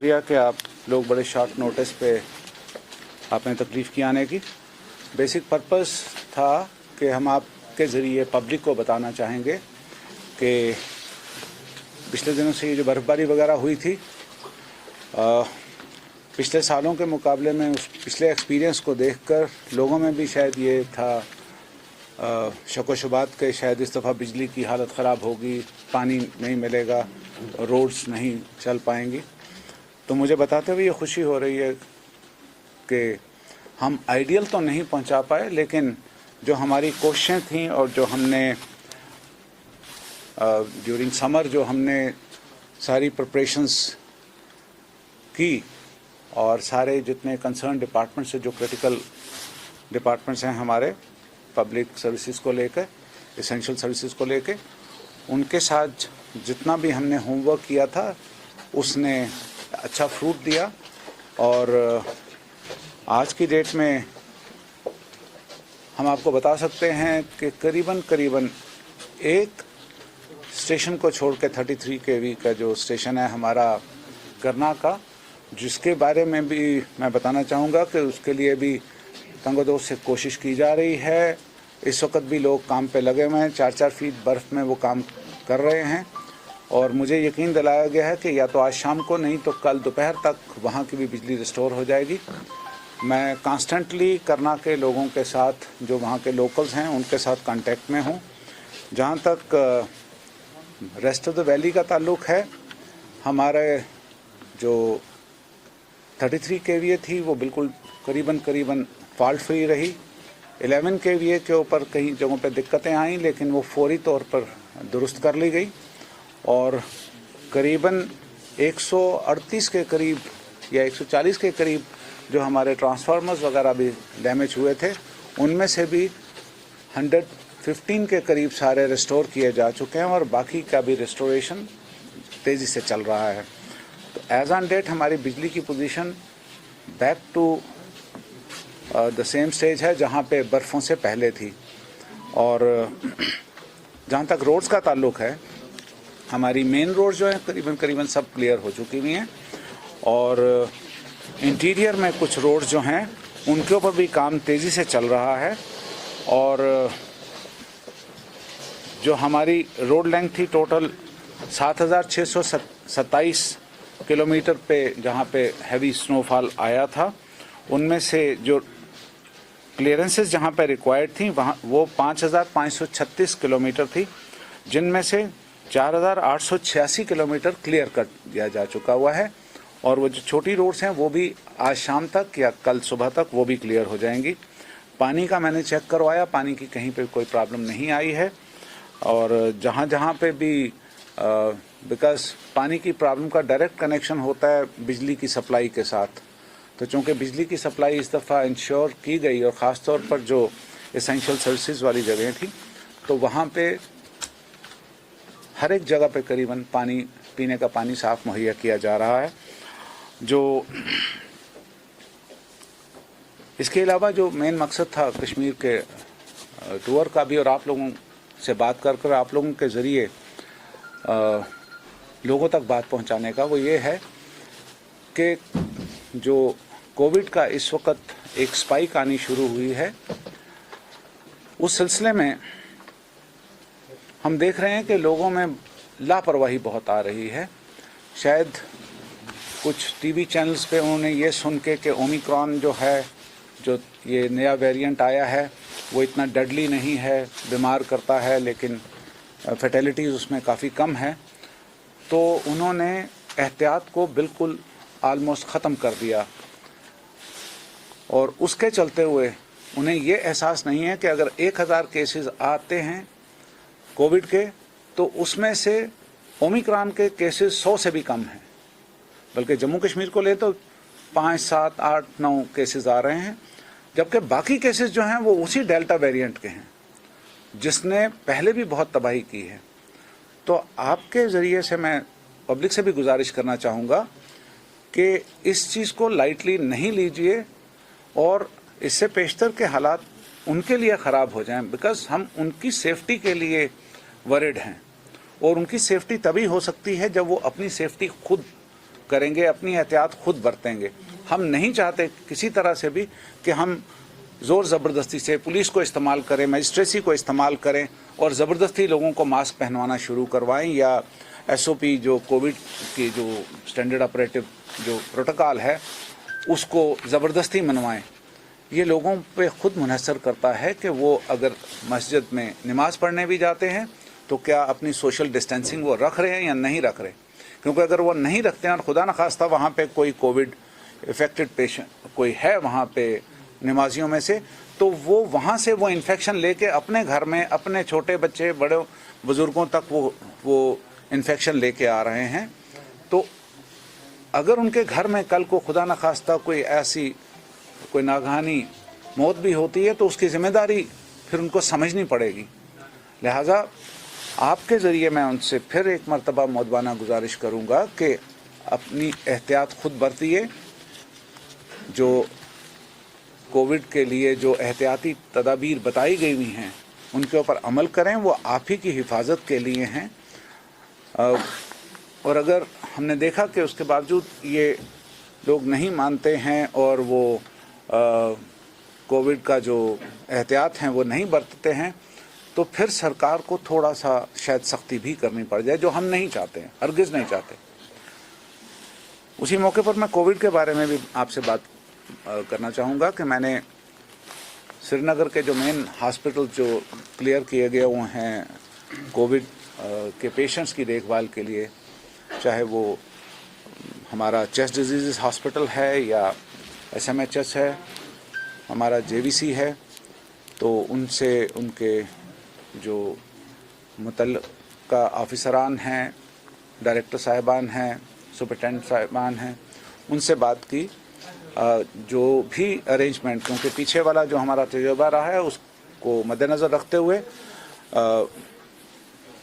शुक्रिया कि आप लोग बड़े शॉर्ट नोटिस पे आपने तकलीफ़ की आने की। बेसिक पर्पस था कि हम आपके ज़रिए पब्लिक को बताना चाहेंगे कि पिछले दिनों से ये जो बर्फ़बारी वगैरह हुई थी, पिछले सालों के मुकाबले में उस पिछले एक्सपीरियंस को देखकर लोगों में भी शायद ये था शक-व-शुबात के शायद इस दफ़ा बिजली की हालत ख़राब होगी, पानी नहीं मिलेगा, रोड्स नहीं चल पाएंगी। तो मुझे बताते हुए ये खुशी हो रही है कि हम आइडियल तो नहीं पहुंचा पाए, लेकिन जो हमारी कोशिशें थीं और जो हमने ड्यूरिंग समर जो हमने सारी प्रिपरेशंस की और सारे जितने कंसर्न डिपार्टमेंट से जो क्रिटिकल डिपार्टमेंट्स हैं हमारे पब्लिक सर्विसेज को लेकर, एसेंशियल सर्विसेज को लेकर, उनके साथ जितना भी हमने होमवर्क किया था उसने अच्छा फ्रूट दिया। और आज की डेट में हम आपको बता सकते हैं कि करीबन एक स्टेशन को छोड़ के 33 kV का जो स्टेशन है हमारा करना का, जिसके बारे में भी मैं बताना चाहूँगा कि उसके लिए भी तंगोदोष से कोशिश की जा रही है। इस वक्त भी लोग काम पे लगे हुए हैं, 4-4 फीट बर्फ़ में वो काम कर रहे हैं और मुझे यकीन दिलाया गया है कि या तो आज शाम को नहीं तो कल दोपहर तक वहाँ की भी बिजली रिस्टोर हो जाएगी। मैं कॉन्स्टेंटली करना के लोगों के साथ, जो वहाँ के लोकल्स हैं, उनके साथ कांटेक्ट में हूँ। जहाँ तक रेस्ट ऑफ द वैली का ताल्लुक़ है, हमारे जो 33 kVA थी वो बिल्कुल करीबन फॉल्ट फ्री रही। 11 kVA के ऊपर कई जगहों पे दिक्कतें आईं, लेकिन वो फौरी तौर पर दुरुस्त कर ली गई और करीबन 138 के करीब या 140 के करीब जो हमारे ट्रांसफार्मर्स वगैरह भी डैमेज हुए थे, उनमें से भी 115 के करीब सारे रिस्टोर किए जा चुके हैं और बाकी का भी रिस्टोरेशन तेज़ी से चल रहा है। तो एज ऑन डेट हमारी बिजली की position back to the same stage है जहाँ पे बर्फ़ों से पहले थी। और जहाँ तक रोड्स का ताल्लुक़ है, हमारी मेन रोड जो है करीबन सब क्लियर हो चुकी हुई हैं और इंटीरियर में कुछ रोड्स जो हैं उनके ऊपर भी काम तेज़ी से चल रहा है। और जो हमारी रोड लेंथ थी टोटल 7,627 किलोमीटर पे, जहाँ पे हैवी स्नोफॉल आया था, उनमें से जो क्लियरेंसेस जहाँ पे रिक्वायर्ड थी वहाँ वो 5,536 किलोमीटर थी, जिनमें से 4,886 किलोमीटर क्लियर कर दिया जा चुका हुआ है। और वो जो छोटी रोड्स हैं वो भी आज शाम तक या कल सुबह तक वो भी क्लियर हो जाएंगी। पानी का मैंने चेक करवाया, पानी की कहीं पे कोई प्रॉब्लम नहीं आई है। और जहाँ पे भी बिकॉज पानी की प्रॉब्लम का डायरेक्ट कनेक्शन होता है बिजली की सप्लाई के साथ, तो चूँकि बिजली की सप्लाई इस दफ़ा इंश्योर की गई और ख़ास तौर पर जो एसेंशियल सर्विसेज वाली जगह थी, तो वहाँ पे हर एक जगह पे करीबन पानी, पीने का पानी साफ़ मुहैया किया जा रहा है। जो इसके अलावा जो मेन मकसद था कश्मीर के टूर का भी और आप लोगों से बात कर आप लोगों के ज़रिए लोगों तक बात पहुंचाने का, वो ये है कि जो कोविड का इस वक्त एक स्पाइक आनी शुरू हुई है, उस सिलसिले में हम देख रहे हैं कि लोगों में लापरवाही बहुत आ रही है। शायद कुछ टीवी चैनल्स पे उन्होंने ये सुन के कि ओमिक्रॉन जो है, जो ये नया वेरिएंट आया है, वो इतना डेडली नहीं है, बीमार करता है लेकिन फैटेलिटीज़ उसमें काफ़ी कम है, तो उन्होंने एहतियात को बिल्कुल आलमोस्ट ख़त्म कर दिया। और उसके चलते हुए उन्हें ये एहसास नहीं है कि अगर 1000 केसेस आते हैं कोविड के, तो उसमें से ओमिक्रॉन के केसेस 100 से भी कम हैं। बल्कि जम्मू कश्मीर को ले तो 5, 7, 8, 9 केसेस आ रहे हैं, जबकि बाकी केसेस जो हैं वो उसी डेल्टा वेरिएंट के हैं जिसने पहले भी बहुत तबाही की है। तो आपके ज़रिए से मैं पब्लिक से भी गुजारिश करना चाहूँगा कि इस चीज़ को लाइटली नहीं लीजिए और इससे पेशतर के हालात उनके लिए ख़राब हो जाएं, बिकॉज़ हम उनकी सेफ्टी के लिए वरिड हैं और उनकी सेफ्टी तभी हो सकती है जब वो अपनी सेफ्टी खुद करेंगे, अपनी एहतियात खुद बरतेंगे। हम नहीं चाहते किसी तरह से भी कि हम ज़ोर ज़बरदस्ती से पुलिस को इस्तेमाल करें, मजिस्ट्रेसी को इस्तेमाल करें और ज़बरदस्ती लोगों को मास्क पहनवाना शुरू करवाएं या SOP जो कोविड की जो स्टैंडर्ड ऑपरेटिव जो प्रोटोकॉल है उसको ज़बरदस्ती मनवाएं। ये लोगों पे खुद मुनहसर करता है कि वो अगर मस्जिद में नमाज़ पढ़ने भी जाते हैं तो क्या अपनी सोशल डिस्टेंसिंग वो रख रहे हैं या नहीं रख रहे। क्योंकि अगर वो नहीं रखते हैं और खुदा न खास्ता वहाँ पे कोई कोविड इफेक्टेड पेशेंट कोई है वहाँ पे नमाजियों में से, तो वो वहाँ से वो इन्फेक्शन लेके अपने घर में अपने छोटे बच्चे बड़े बुज़ुर्गों तक वो इन्फेक्शन लेके आ रहे हैं। तो अगर उनके घर में कल को खुदा न खास्ता कोई नागहानी मौत भी होती है तो उसकी ज़िम्मेदारी फिर उनको समझनी पड़ेगी। लिहाजा आपके ज़रिए मैं उनसे फिर एक मरतबा मौदबाना गुजारिश करूँगा कि अपनी एहतियात खुद बरतिए। जो कोविड के लिए जो एहतियाती तदाबीर बताई गई हुई हैं उनके ऊपर अमल करें, वो आप ही की हिफाजत के लिए हैं। और अगर हमने देखा कि उसके बावजूद ये लोग नहीं मानते हैं और वो कोविड का जो एहतियात हैं वो नहीं बरतते हैं, तो फिर सरकार को थोड़ा सा शायद सख्ती भी करनी पड़ जाए, जो हम नहीं चाहते हैं, हरगिज़ नहीं चाहते। उसी मौके पर मैं कोविड के बारे में भी आपसे बात करना चाहूँगा कि मैंने श्रीनगर के जो मेन हॉस्पिटल जो क्लियर किए गए हुए हैं कोविड के पेशेंट्स की देखभाल के लिए, चाहे वो हमारा चेस्ट डिजीज़ हॉस्पिटल है या SMHS है, हमारा JVC है, तो उनसे उनके जो मुतल्लिका ऑफिसरान हैं, डायरेक्टर साहिबान हैं, सुपरिटेंडेंट साहिबान हैं, उनसे बात की। जो भी अरेंजमेंट, क्योंकि पीछे वाला जो हमारा तजुर्बा रहा है उसको मद्देनज़र रखते हुए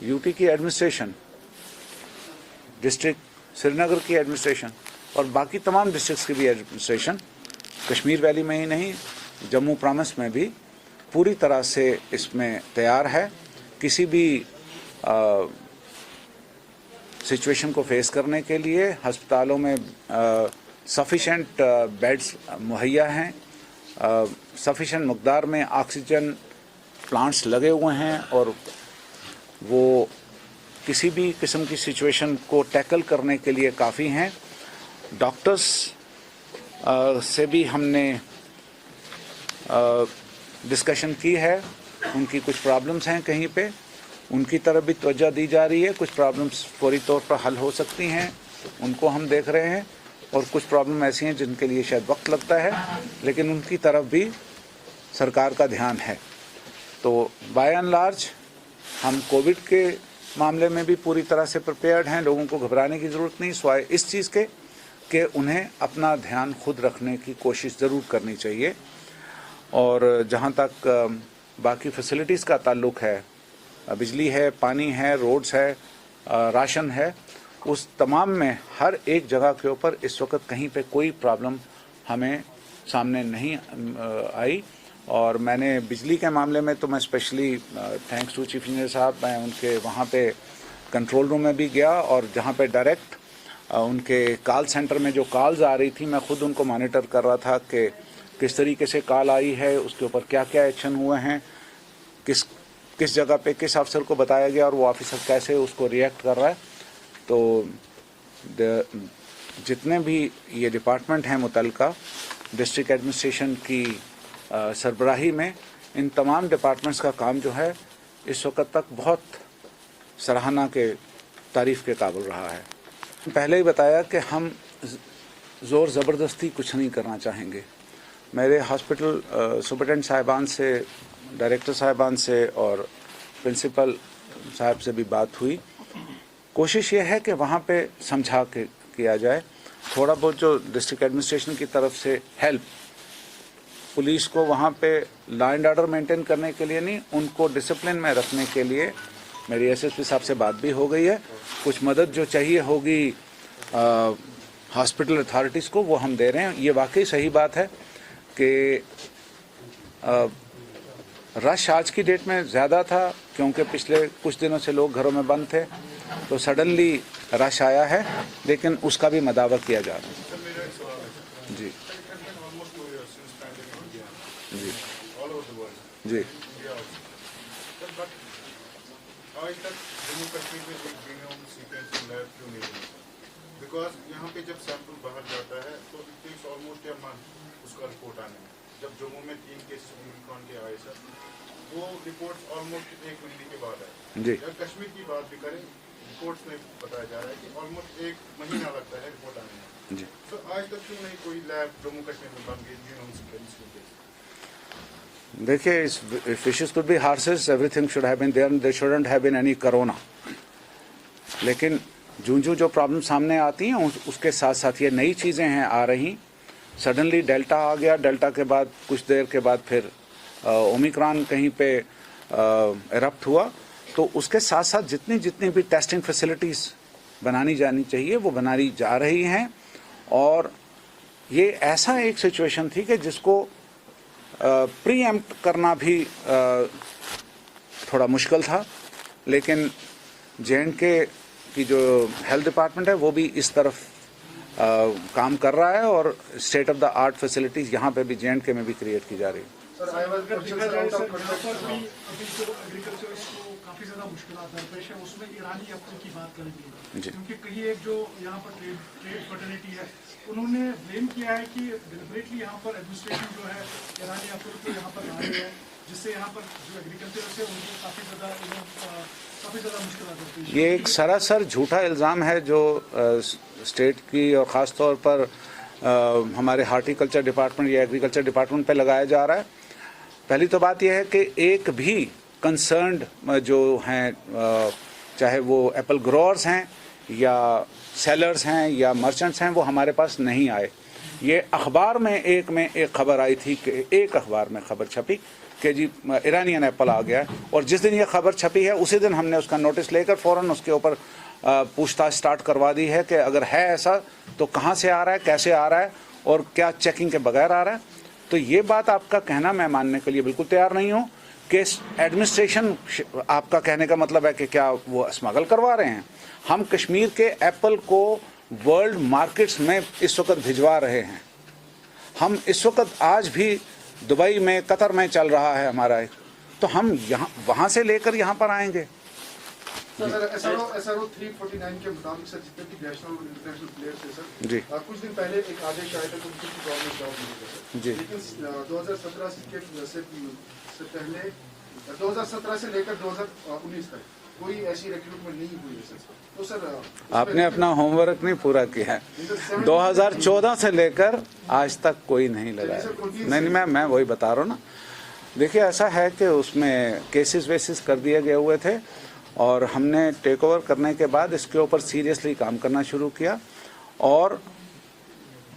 UT की एडमिनिस्ट्रेशन, डिस्ट्रिक्ट श्रीनगर की एडमिनिस्ट्रेशन और बाकी तमाम डिस्ट्रिक्ट्स की भी एडमिनिस्ट्रेशन, कश्मीर वैली में ही नहीं जम्मू प्रॉविंस में भी पूरी तरह से इसमें तैयार है किसी भी सिचुएशन को फेस करने के लिए। अस्पतालों में सफिशेंट बेड्स मुहैया हैं, सफिशेंट मकदार में ऑक्सीजन प्लांट्स लगे हुए हैं और वो किसी भी किस्म की सिचुएशन को टैकल करने के लिए काफ़ी हैं। डॉक्टर्स से भी हमने डिस्कशन की है, उनकी कुछ प्रॉब्लम्स हैं कहीं पे, उनकी तरफ भी तवज्जो दी जा रही है। कुछ प्रॉब्लम्स फौरी तौर पर हल हो सकती हैं, उनको हम देख रहे हैं, और कुछ प्रॉब्लम ऐसी हैं जिनके लिए शायद वक्त लगता है, लेकिन उनकी तरफ भी सरकार का ध्यान है। तो बाय एंड लार्ज हम कोविड के मामले में भी पूरी तरह से प्रिपेयर्ड हैं। लोगों को घबराने की ज़रूरत नहीं, सिवाय इस चीज़ के कि उन्हें अपना ध्यान खुद रखने की कोशिश ज़रूर करनी चाहिए। और जहाँ तक बाकी फैसिलिटीज़ का ताल्लुक़ है, बिजली है, पानी है, रोड्स है, राशन है, उस तमाम में हर एक जगह के ऊपर इस वक्त कहीं पे कोई प्रॉब्लम हमें सामने नहीं आई। और मैंने बिजली के मामले में तो मैं specially thanks to chief engineer साहब, मैं उनके वहाँ पे कंट्रोल रूम में भी गया और जहाँ पे डायरेक्ट उनके कॉल सेंटर में जो कॉल्स आ रही थी मैं ख़ुद उनको मॉनिटर कर रहा था कि किस तरीके से कॉल आई है, उसके ऊपर क्या क्या एक्शन हुए हैं, किस जगह पे किस अफसर को बताया गया और वो ऑफिसर कैसे उसको रिएक्ट कर रहा है। तो जितने भी ये डिपार्टमेंट हैं मुतल्लिका डिस्ट्रिक्ट एडमिनिस्ट्रेशन की सरबराही में, इन तमाम डिपार्टमेंट्स का काम जो है इस वक्त तक बहुत सराहना के तारीफ़ के काबिल रहा है। पहले ही बताया कि हम ज़ोर ज़बरदस्ती कुछ नहीं करना चाहेंगे। मेरे हॉस्पिटल सुपरिटेंडेंट साहिबान से, डायरेक्टर साहिबान से और प्रिंसिपल साहब से भी बात हुई। कोशिश ये है कि वहाँ पे समझा के किया जाए। थोड़ा बहुत जो डिस्ट्रिक्ट एडमिनिस्ट्रेशन की तरफ से हेल्प, पुलिस को वहाँ पे लॉ एंड ऑर्डर मेंटेन करने के लिए नहीं, उनको डिसिप्लिन में रखने के लिए मेरी SSP साहब से बात भी हो गई है। कुछ मदद जो चाहिए होगी हॉस्पिटल अथॉरिटीज़ को वो हम दे रहे हैं। ये वाकई सही बात है कि रश आज की डेट में ज़्यादा था क्योंकि पिछले कुछ दिनों से लोग घरों में बंद थे। तो सडनली रश आया है, लेकिन उसका भी मदावा किया जा रहा है। जी जी जी आज तक जम्मू कश्मीर में एक जीनोम सीक्वेंसिंग लैब क्यों नहीं बनी? बिकॉज यहाँ पे जब सैंपल बाहर जाता है तो it takes almost a month उसका रिपोर्ट आने में। जब जम्मू में 3 केसेस ओमिक्रॉन के आए सर, वो रिपोर्ट ऑलमोस्ट 1 महीने के बाद आए। जब कश्मीर की बात भी करें, रिपोर्ट्स में बताया जा रहा है कि ऑलमोस्ट 1 महीना लगता है रिपोर्ट आने में। तो आज तक क्यों नहीं कोई लैब जम्मू कश्मीर में बन गई जीनोम सीक्वेंसिंग के? देखिए, if issues could be horses, everything should have been there and there shouldn't have been any corona. लेकिन जो प्रॉब्लम सामने आती हैं उसके साथ साथ ये नई चीज़ें हैं आ रही। सडनली डेल्टा आ गया, डेल्टा के बाद कुछ देर के बाद फिर ओमिक्रॉन कहीं पे इरप्ट हुआ, तो उसके साथ साथ जितनी भी टेस्टिंग फैसिलिटीज़ बनानी जानी चाहिए वो बनानी जा रही हैं। और ये ऐसा एक सिचुएशन थी कि जिसको प्रीएम्प्ट करना भी थोड़ा मुश्किल था, लेकिन J&K की जो हेल्थ डिपार्टमेंट है वो भी इस तरफ काम कर रहा है और state of the art facilities यहाँ पे भी J&K में भी क्रिएट की जा रही है। काफी ज्यादा मुश्किलात दरपेश है, उसमें ईरानी एप्पल की बात करेंगे, क्योंकि कहीं एक जो यहाँ पर ट्रेड फर्टिलिटी है, उन्होंने ब्लेम किया है कि डिलिबरेटली यहाँ पर एडमिनिस्ट्रेशन जो है ईरानी एप्पल को यहाँ पर ला रही है, जिससे यहाँ पर जो एग्रीकल्चर है उनको काफी ज्यादा मुश्किलात दरपेश है। ये एक सरासर झूठा इल्ज़ाम है जो स्टेट की और ख़ास तौर पर हमारे हार्टिकल्चर डिपार्टमेंट या एग्रीकल्चर डिपार्टमेंट पे लगाया जा रहा है। पहली तो बात यह है कि एक भी कंसर्न्ड जो हैं, चाहे वो एप्पल ग्रोअर्स हैं या सेलर्स हैं या मर्चेंट्स हैं, वो हमारे पास नहीं आए। ये अखबार में एक खबर आई थी कि एक अखबार में खबर छपी कि जी ईरानियन एप्पल आ गया, और जिस दिन ये खबर छपी है उसी दिन हमने उसका नोटिस लेकर फ़ौरन उसके ऊपर पूछताछ स्टार्ट करवा दी है कि अगर है ऐसा तो कहाँ से आ रहा है, कैसे आ रहा है और क्या चेकिंग के बगैर आ रहा है। तो ये बात आपका कहना मैं मानने के लिए बिल्कुल तैयार नहीं हूँ कि एडमिनिस्ट्रेशन, आपका कहने का मतलब है कि क्या वो स्मगल करवा रहे हैं। हम कश्मीर के एप्पल को वर्ल्ड मार्केट्स में इस वक्त भिजवा रहे हैं। हम इस वक्त आज भी दुबई में, कतर में चल रहा है हमारा, तो हम यहाँ वहाँ से लेकर यहाँ पर आएंगे। SRO 349 के मुताबिक सर जितने भी नेशनल और इंटरनेशनल प्लेयर्स हैं सर जी, कुछ दिन पहले एक आदेश आया था कि उनकी गवर्नमेंट जॉब मिली है जी, लेकिन 2017 से पहले 2017 से लेकर 2019 तक कोई ऐसी रिक्रूटमेंट नहीं हुई है सर। तो सर आपने अपना होमवर्क नहीं पूरा किया है। 2014 से लेकर आज तक कोई नहीं लगा है। नहीं, मैं वही बता रहा हूँ ना। देखिए, ऐसा है कि उसमें केसेस वेसेस कर दिए गए हुए थे और हमने टेक ओवर करने के बाद इसके ऊपर सीरियसली काम करना शुरू किया। और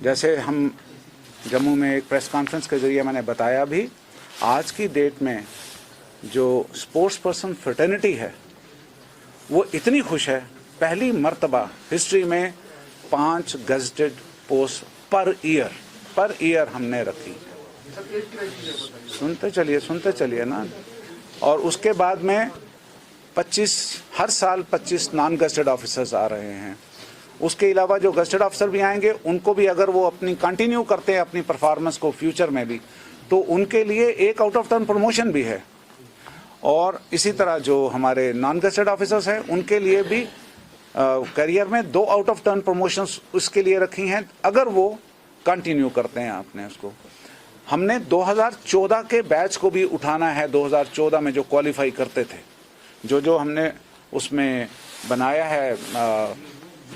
जैसे हम जम्मू में एक प्रेस कॉन्फ्रेंस के जरिए मैंने बताया भी, आज की डेट में जो स्पोर्ट्स पर्सन फ्रेटर्निटी है वो इतनी खुश है, पहली मर्तबा हिस्ट्री में 5 गजेटेड पोस्ट पर ईयर हमने रखी। सुनते चलिए ना। और उसके बाद में 25 हर साल 25 नॉन गजेटेड ऑफिसर्स आ रहे हैं। उसके अलावा जो गजेटेड ऑफिसर भी आएंगे उनको भी अगर वो अपनी कंटिन्यू करते हैं अपनी परफॉर्मेंस को फ्यूचर में भी, तो उनके लिए एक आउट ऑफ टर्न प्रमोशन भी है। और इसी तरह जो हमारे नॉन गजेटेड ऑफिसर्स हैं उनके लिए भी करियर में 2 आउट ऑफ टर्न प्रमोशंस उसके लिए रखी हैं, अगर वो कंटिन्यू करते हैं आपने उसको। हमने 2014 के बैच को भी उठाना है। 2014 में जो क्वालिफाई करते थे, जो हमने उसमें बनाया है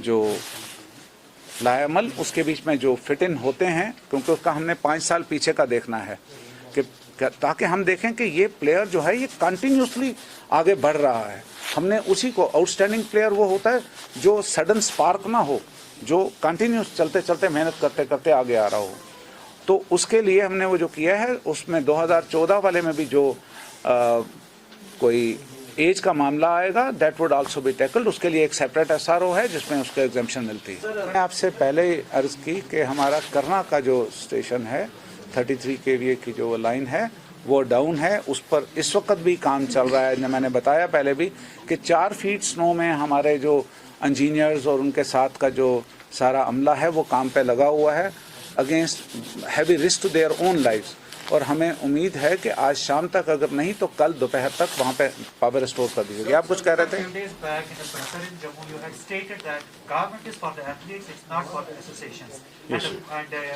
जो लायामल, उसके बीच में जो फिट इन होते हैं, क्योंकि उसका हमने 5 साल पीछे का देखना है कि ताकि हम देखें कि ये प्लेयर जो है ये कंटिन्यूसली आगे बढ़ रहा है। हमने उसी को, आउटस्टैंडिंग प्लेयर वो होता है जो सडन स्पार्क ना हो, जो कंटिन्यूस चलते चलते मेहनत करते करते आगे आ रहा हो। तो उसके लिए हमने वो जो किया है, उसमें 2014 वाले में भी जो कोई एज का मामला आएगा, that would also be tackled. उसके लिए एक सेपरेट SRO है जिसमें उसको एग्जेम्पशन मिलती है। मैंने आपसे पहले ही अर्ज़ की कि हमारा करना का जो स्टेशन है 33 kVA की जो लाइन है वो डाउन है, उस पर इस वक्त भी काम चल रहा है। मैंने बताया पहले भी कि 4 फीट स्नो में हमारे जो इंजीनियर्स और उनके साथ का जो सारा अमला है वो काम पे लगा हुआ है against heavy risk to their own lives. और हमें उम्मीद है कि आज शाम तक, अगर नहीं तो कल दोपहर तक वहाँ पे पावर रिस्टोर कर दी जाएगी। आप कुछ कह रहे थे?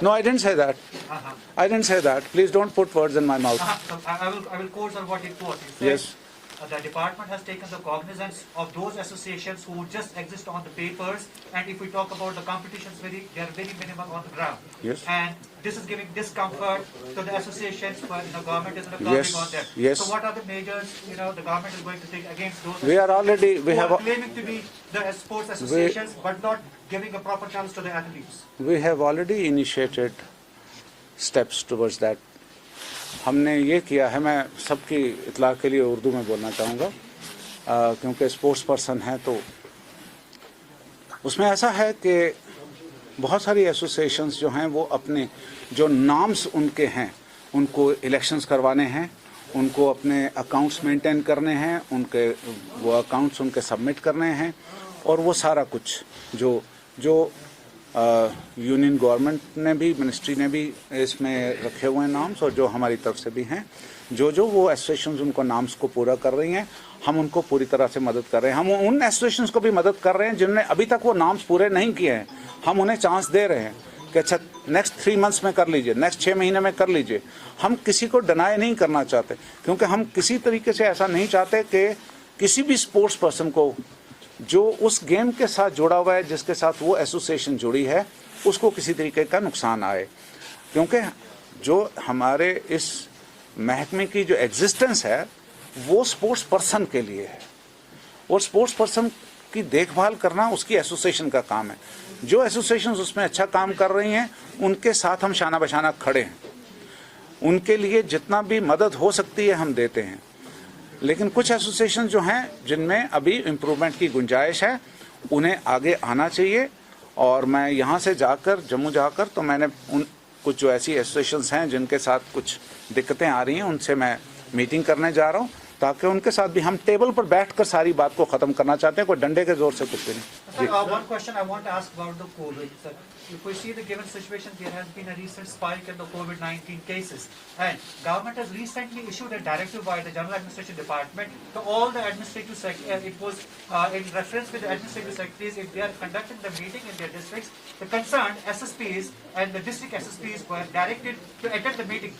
No, I didn't say that. I didn't say that. Please don't put words in my mouth. I will quote on what he quote. He said, Yes. The department has taken the cognizance of those associations who just exist on the papers, and if we talk about the competitions, they are very minimal on the ground. Yes. And this is giving discomfort to the associations, where government is not Yes. on them. Yes. So what are the measures the government is going to take against those? We are already, we who have, are claiming to be the sports associations, but not giving a proper chance to the athletes. we have already initiated steps towards that. हमने ये किया है, मैं सबकी इतला के लिए उर्दू में बोलना चाहूँगा क्योंकि स्पोर्ट्स पर्सन है, तो उसमें ऐसा है कि बहुत सारी एसोसिएशंस जो हैं वो अपने जो नाम्स उनके हैं उनको इलेक्शंस करवाने हैं, उनको अपने अकाउंट्स मेंटेन करने हैं, उनके वो अकाउंट्स उनके सबमिट करने हैं, और वो सारा कुछ जो यूनियन गवर्नमेंट ने भी, मिनिस्ट्री ने भी इसमें रखे हुए हैं नाम्स, और जो हमारी तरफ से भी हैं, जो वो एसोसिएशंस उनको नाम्स को पूरा कर रही हैं, हम उनको पूरी तरह से मदद कर रहे हैं। हम उन एसोसिएशंस को भी मदद कर रहे हैं जिन्होंने अभी तक वो नाम्स पूरे नहीं किए हैं। हम उन्हें चांस दे रहे हैं कि अच्छा नेक्स्ट 3 मंथ्स में कर लीजिए, नेक्स्ट 6 महीने में कर लीजिए। हम किसी को डिनाई नहीं करना चाहते, क्योंकि हम किसी तरीके से ऐसा नहीं चाहते कि किसी भी स्पोर्ट्स पर्सन को जो उस गेम के साथ जुड़ा हुआ है, जिसके साथ वो एसोसिएशन जुड़ी है, उसको किसी तरीके का नुकसान आए। क्योंकि जो हमारे इस महकमे की जो एग्जिस्टेंस है वो स्पोर्ट्स पर्सन के लिए है, और स्पोर्ट्स पर्सन की देखभाल करना उसकी एसोसिएशन का काम है। जो एसोसिएशंस उसमें अच्छा काम कर रही हैं उनके साथ हम शाना बशाना खड़े हैं, उनके लिए जितना भी मदद हो सकती है हम देते हैं। लेकिन कुछ एसोसिएशन जो हैं जिनमें अभी इम्प्रूवमेंट की गुंजाइश है, उन्हें आगे आना चाहिए। और मैं यहाँ से जाकर, जम्मू जाकर, तो मैंने उन कुछ जो ऐसी एसोसिएशंस हैं जिनके साथ कुछ दिक्कतें आ रही हैं, उनसे मैं मीटिंग करने जा रहा हूँ, ताकि उनके साथ भी हम टेबल पर बैठकर सारी बात को ख़त्म करना चाहते हैं, कोई डंडे के जोर से कुछ भी नहीं। One question I want to ask about the COVID. Sir. If we see the given situation, there has been a recent spike in the COVID-19 cases, and government has recently issued a directive by the General Administration Department to all the administrative secretaries. It was in reference with the administrative secretaries, if they are conducting the meeting in their districts, the concerned SSPs and the district SSPs were directed to attend the meeting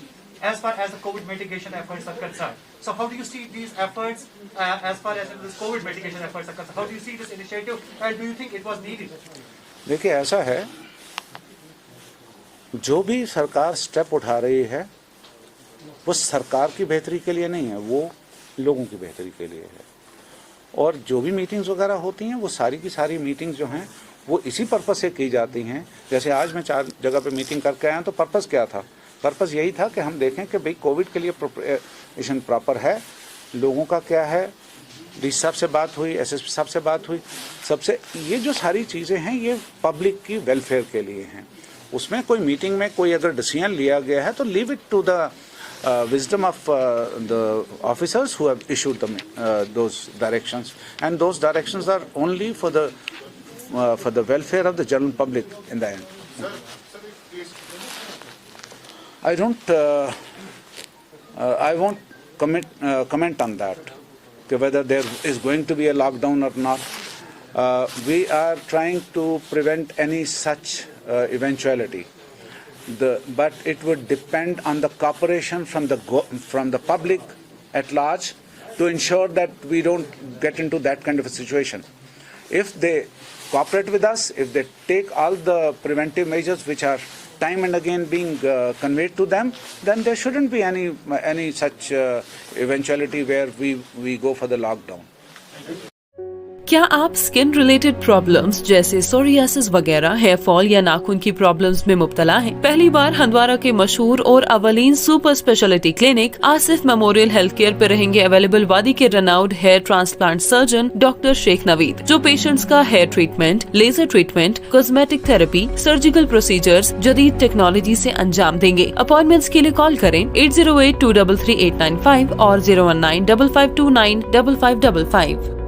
as far as the COVID mitigation efforts are concerned. So how do you see these efforts as far as this COVID mitigation efforts are concerned? How do you see this initiative, and do you think it was needed? देखिए, ऐसा है, जो भी सरकार step उठा रही है वो सरकार की बेहतरी के लिए नहीं है, वो लोगों की बेहतरी के लिए है। और जो भी मीटिंग्स वगैरह होती हैं वो सारी की सारी मीटिंग्स जो हैं वो इसी पर्पस से की जाती हैं। जैसे आज मैं 4 जगह पे मीटिंग करके आया, तो पर्पस क्या था? पर्पस यही था कि हम देखें कि भाई कोविड के लिए प्रिपरेशन प्रॉपर है, लोगों का क्या है। डी साहब से बात हुई, एसएसपी साहब से बात हुई, सबसे ये जो सारी चीज़ें हैं ये पब्लिक की वेलफेयर के लिए हैं। उसमें कोई मीटिंग में कोई अगर डिसीजन लिया गया है तो leave it to the wisdom of the officers who have issued those directions, and those directions are only for the welfare of the general public in the end. I won't comment on that, whether there is going to be a lockdown or not. We are trying to prevent any such eventuality. But it would depend on the cooperation from the public at large to ensure that we don't get into that kind of a situation. If they cooperate with us, if they take all the preventive measures which are time and again being conveyed to them, then there shouldn't be any such eventuality where we go for the lockdown. क्या आप skin related problems जैसे psoriasis वगैरह, hair fall या नाखून की problems में मुब्तला हैं? पहली बार हंदवारा के मशहूर और अवलीन super speciality clinic Asif memorial health care पे रहेंगे अवेलेबल वादी के renowned hair transplant surgeon doctor Sheikh Naveed, जो पेशेंट्स का hair treatment, laser treatment, cosmetic therapy, surgical procedures जदीद टेक्नोलॉजी से अंजाम देंगे। अपॉइंटमेंट्स के लिए कॉल करें 8082333895 और 01955295555।